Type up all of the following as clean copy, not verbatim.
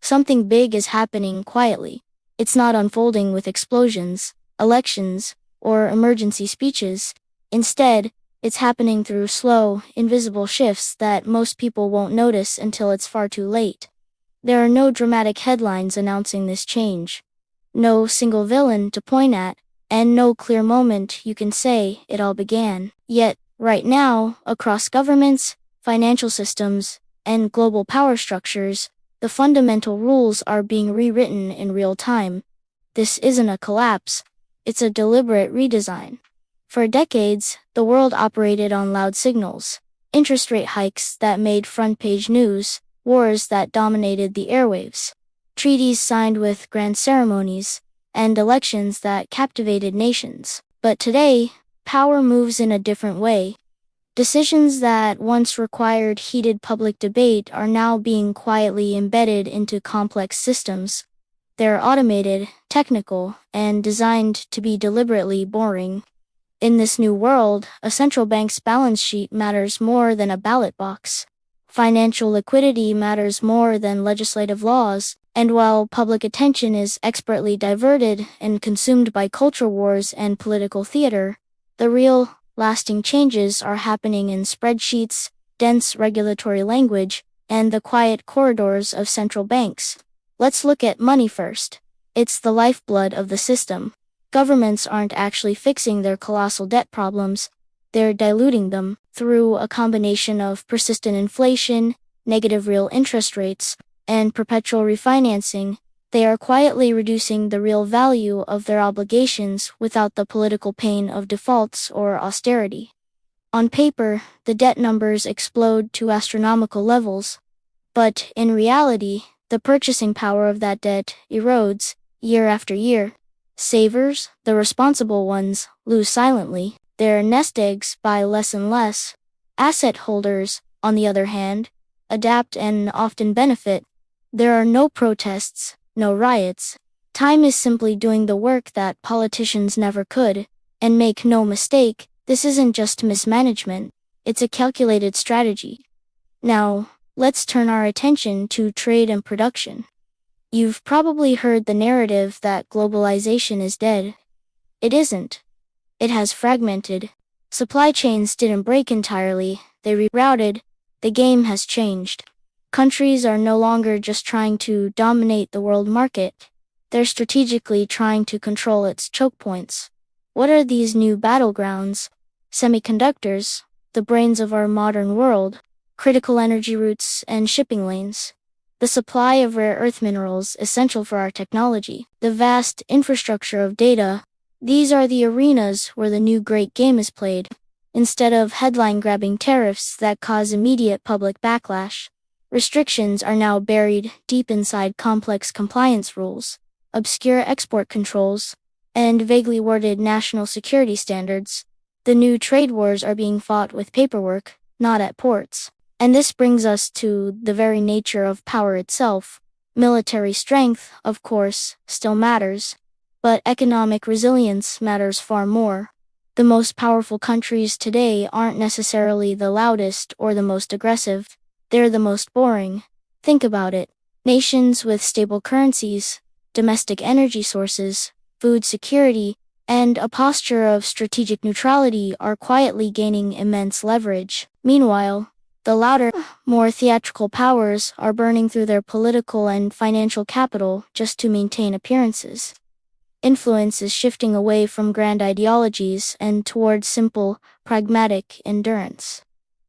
Something big is happening quietly. It's not unfolding with explosions, elections, or emergency speeches. Instead, it's happening through slow, invisible shifts that most people won't notice until it's far too late. There are no dramatic headlines announcing this change. No single villain to point at, and no clear moment you can say it all began. Yet, right now, across governments, financial systems, and global power structures, the fundamental rules are being rewritten in real time. This isn't a collapse, it's a deliberate redesign. For decades, the world operated on loud signals, interest rate hikes that made front-page news, wars that dominated the airwaves, treaties signed with grand ceremonies, and elections that captivated nations. But today, power moves in a different way. Decisions that once required heated public debate are now being quietly embedded into complex systems. They're automated, technical, and designed to be deliberately boring. In this new world, a central bank's balance sheet matters more than a ballot box. Financial liquidity matters more than legislative laws, and while public attention is expertly diverted and consumed by culture wars and political theater, the real, lasting changes are happening in spreadsheets, dense regulatory language, and the quiet corridors of central banks. Let's look at money first. It's the lifeblood of the system. Governments aren't actually fixing their colossal debt problems, they're diluting them through a combination of persistent inflation, negative real interest rates, and perpetual refinancing. They are quietly reducing the real value of their obligations without the political pain of defaults or austerity. On paper, the debt numbers explode to astronomical levels, but in reality, the purchasing power of that debt erodes year after year. Savers, the responsible ones, lose silently. Their nest eggs buy less and less. Asset holders, on the other hand, adapt and often benefit. There are no protests, no riots. Time is simply doing the work that politicians never could. And make no mistake, this isn't just mismanagement, it's a calculated strategy. Now, let's turn our attention to trade and production. You've probably heard the narrative that globalization is dead. It isn't. It has fragmented. Supply chains didn't break entirely, they rerouted. The game has changed. Countries are no longer just trying to dominate the world market. They're strategically trying to control its choke points. What are these new battlegrounds? Semiconductors, the brains of our modern world, critical energy routes and shipping lanes. The supply of rare earth minerals essential for our technology, the vast infrastructure of data, these are the arenas where the new great game is played. Instead of headline-grabbing tariffs that cause immediate public backlash, restrictions are now buried deep inside complex compliance rules, obscure export controls, and vaguely worded national security standards. The new trade wars are being fought with paperwork, not at ports. And this brings us to the very nature of power itself. Military strength, of course, still matters, but economic resilience matters far more. The most powerful countries today aren't necessarily the loudest or the most aggressive, they're the most boring. Think about it. Nations with stable currencies, domestic energy sources, food security, and a posture of strategic neutrality are quietly gaining immense leverage. Meanwhile, the louder, more theatrical powers are burning through their political and financial capital just to maintain appearances. Influence is shifting away from grand ideologies and towards simple, pragmatic endurance.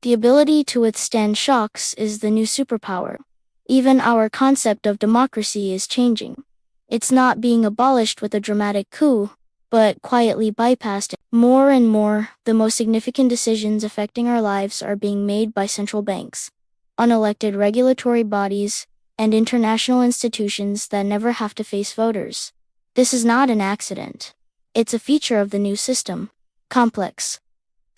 The ability to withstand shocks is the new superpower. Even our concept of democracy is changing. It's not being abolished with a dramatic coup, but quietly bypassed. More and more, the most significant decisions affecting our lives are being made by central banks, unelected regulatory bodies, and international institutions that never have to face voters. This is not an accident. It's a feature of the new system. Complex.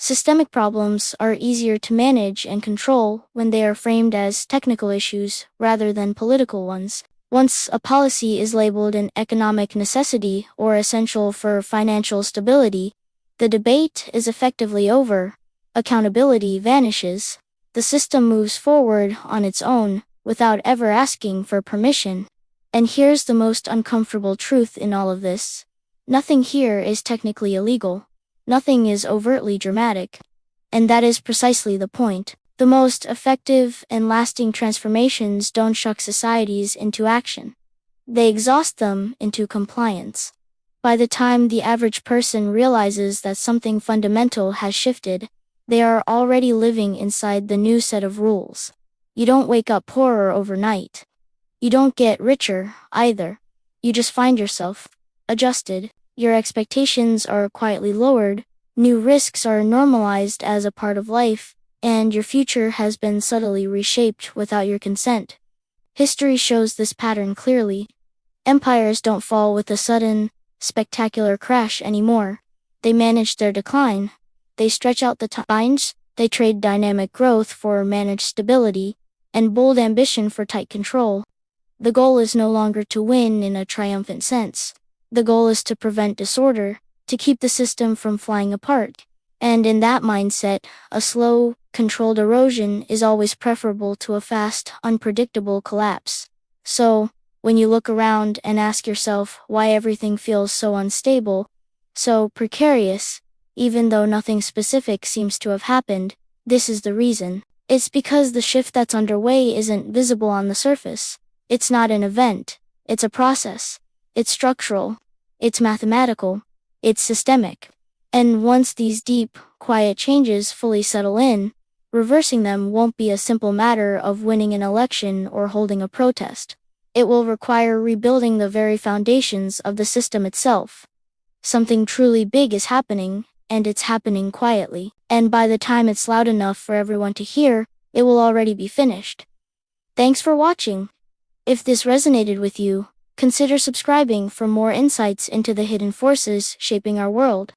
Systemic problems are easier to manage and control when they are framed as technical issues rather than political ones. Once a policy is labeled an economic necessity or essential for financial stability, the debate is effectively over. Accountability vanishes. The system moves forward on its own, without ever asking for permission. And here's the most uncomfortable truth in all of this. Nothing here is technically illegal. Nothing is overtly dramatic. And that is precisely the point. The most effective and lasting transformations don't shock societies into action. They exhaust them into compliance. By the time the average person realizes that something fundamental has shifted, they are already living inside the new set of rules. You don't wake up poorer overnight. You don't get richer, either. You just find yourself adjusted. Your expectations are quietly lowered, new risks are normalized as a part of life, and your future has been subtly reshaped without your consent. History shows this pattern clearly. Empires don't fall with a sudden, spectacular crash anymore. They manage their decline. They stretch out the timelines. They trade dynamic growth for managed stability, and bold ambition for tight control. The goal is no longer to win in a triumphant sense. The goal is to prevent disorder, to keep the system from flying apart. And in that mindset, a slow, controlled erosion is always preferable to a fast, unpredictable collapse. So, when you look around and ask yourself why everything feels so unstable, so precarious, even though nothing specific seems to have happened, this is the reason. It's because the shift that's underway isn't visible on the surface. It's not an event. It's a process. It's structural. It's mathematical. It's systemic. And once these deep, quiet changes fully settle in, reversing them won't be a simple matter of winning an election or holding a protest. It will require rebuilding the very foundations of the system itself. Something truly big is happening, and it's happening quietly. And by the time it's loud enough for everyone to hear, it will already be finished. Thanks for watching. If this resonated with you, consider subscribing for more insights into the hidden forces shaping our world.